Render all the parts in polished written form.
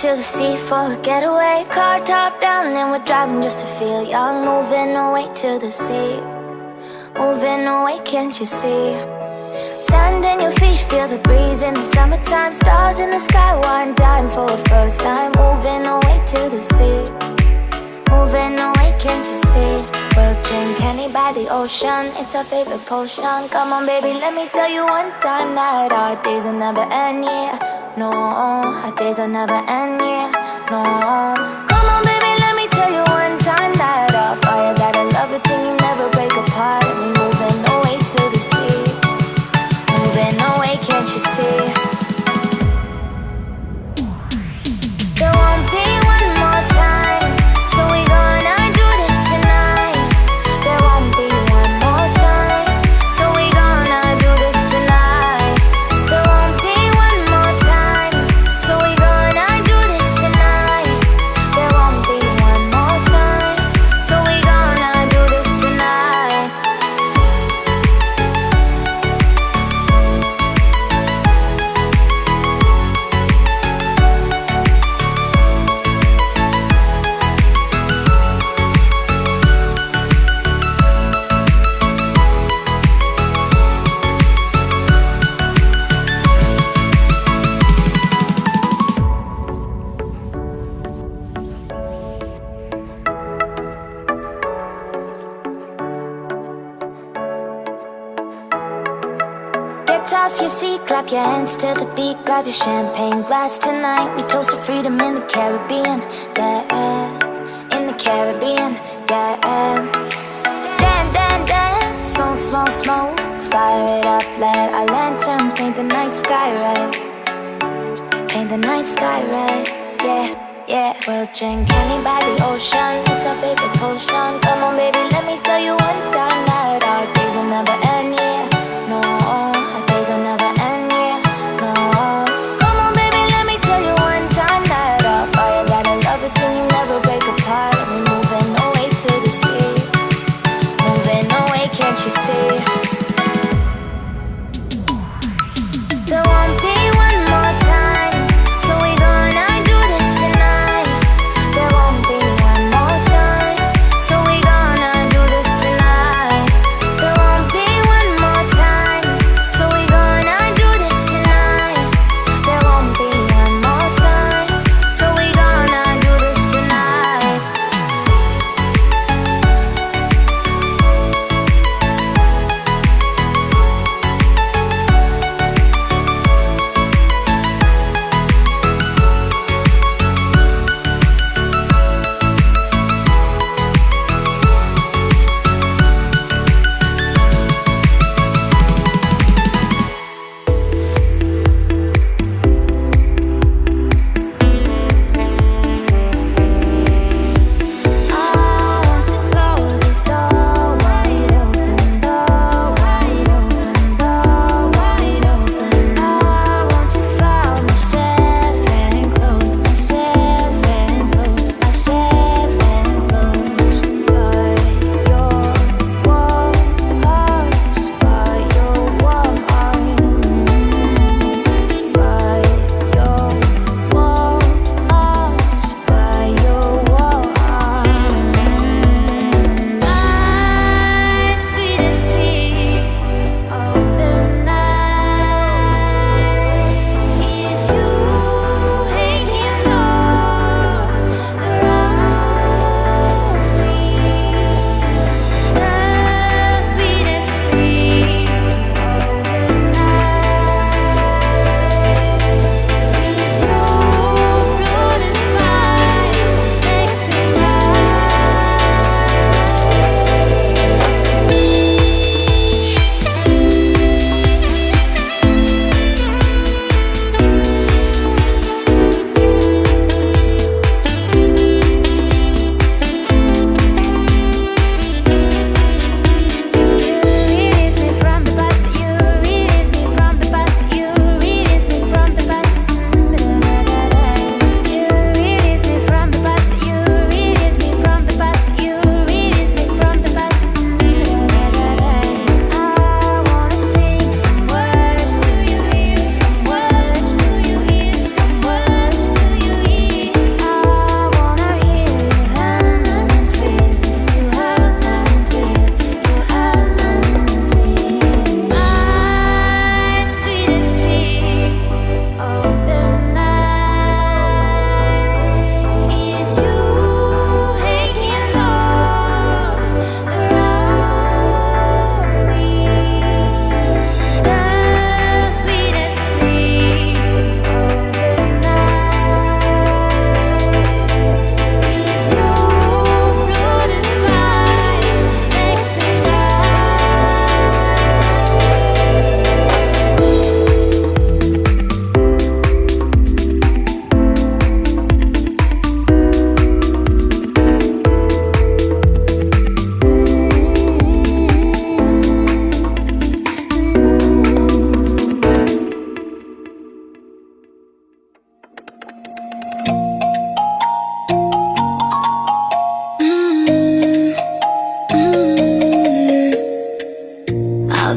to the sea for a getaway. Car top down and we're driving just to feel young. Moving away to the sea, moving away, can't you see? Sand in your feet, feel the breeze in the summertime. Stars in the sky, one dime for a first time. Moving away to the sea, moving away, can't you see? We'll drink honey by the ocean, it's our favorite potion. Come on baby, let me tell you one time that our days will never end, yeah. No, our days will never end, yeah. No. Come on baby, let me tell you one time that our fire got a love it till you never break apart. And we moving away to the sea, moving away, can't you see? There won't be one more time, so we gonna do this tonight. There won't be one more time, so we gonna do this tonight. There won't be one more time, so we gonna do this tonight. There won't be one more time, so we gonna do this tonight. Get off your seat, clap your hands to the beat. Grab your champagne glass tonight. We toast to freedom in the Caribbean, yeah. In the Caribbean, yeah. Dan, dan, dan, smoke, smoke, smoke. Fire it up, let our lanterns paint the night sky red. Paint the night sky red, yeah, yeah. We'll drink honey by the ocean, it's our favorite potion. Come on baby, let me tell you one time that our days will never end, yeah. No, our days will never end, yeah. No. Come on baby, let me tell you one time that our fire got a love it till you never break apart. And we moving away to the sea, moving away, can't you see?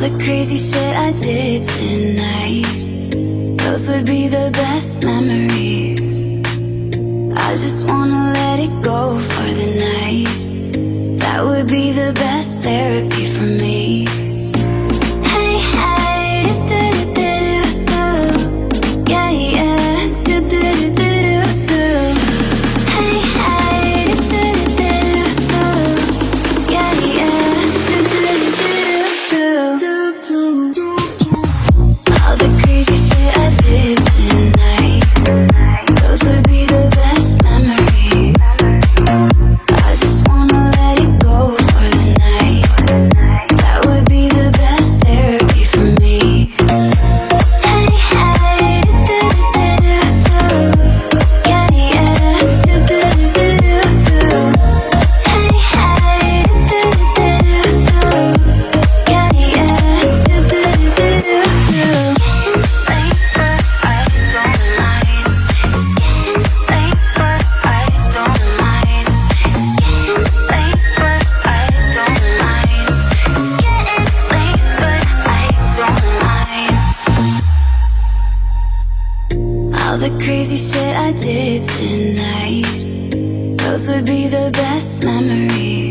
the crazy shit I did tonight, those would be the best memories. I just wanna let it go for the night. That would be the best therapy for me. Hey, hey, do-do-do-do-do. Yeah, yeah, do-do-do-do-do. Hey, hey, do-do-do-do-do. Yeah, yeah, do-do-do-do-do. All the crazy shit I did tonight, those would be the best memories. I just wanna let it go for the night. That would be the best therapy for me. Hey, hey, do-do-do-do-do. Yeah, yeah, do-do-do-do-do. Hey, hey, do-do-do-do-do. Yeah, yeah, do-do-do-do-do. Late, but I don't mind. It's getting late, but I don't mind. It's getting late, but I don't mind. It's getting late, but I don't mind. All the crazy shit I did tonight, those would be the best memories.